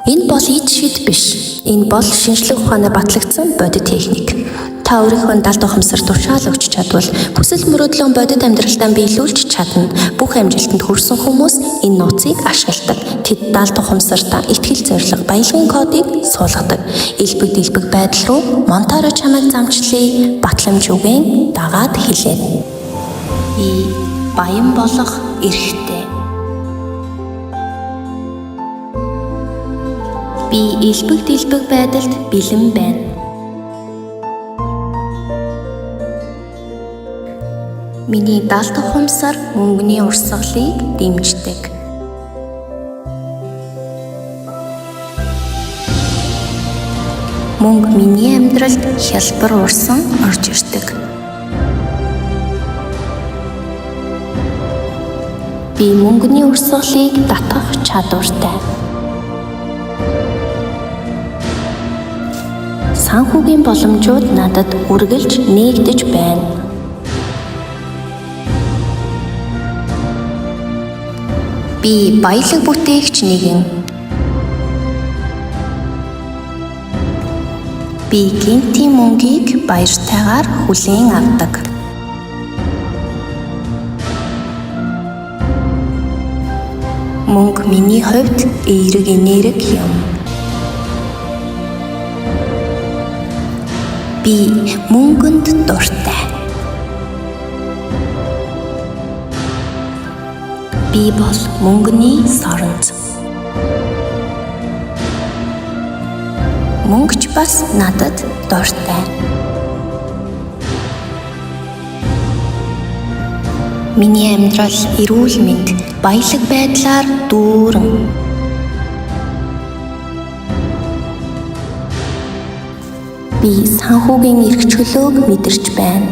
Энэ бол ид шид биш. Энэ бол шинжлэх ухаанаар батлагдсан бодит техник. Та өөрийнхөө далд ухамсар тушаал өгч чадвал хүсэл мөрөөдлөн бодит амьдралтаа биелүүлж чадна. Бүх амжилтанд хүрсэн хүмүүс энэ нууцыг ашигладаг. Тэд далд ухамсартаа итгэл зориг баялагын кодыг суулгадаг. Элбэг дэлбэг байдал руу монтоор чамайг замчлая. Батламж үгэн дагаад хэлээд. Би баян болох эрхтэй. Би элбэг дэлбэг байдалд бэлэн байна. Миний далд ухамсар мөнгөний урсгалыг дэмждэг. Мөнгө миний амьдралд хялбар урсан орж ирдэг. Би мөнгөний урсгалыг татах чадвартай. Санхүүгийн боломжууд надад үргэлж нээгдэж байна. Би баялаг бүтээгч нэгэн. Би гинтийн мөнгийг баяртайгаар хүлээн авдаг. Мөнгө миний хувьд эерэг энерги юм. Би мөнгөнд дуртай. Би бол мөнгөний соронц. Мөнгөч бас надад дуртай. Миний амьдрал эрүүл мэнд, баялаг байдлаар дүүрэн. Би санхүүгийн эрх чөлөөг мэдэрч байна.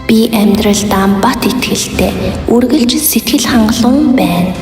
Би амьдралдаа бат итгэлтэй, үргэлж сэтгэл хангалуун байна.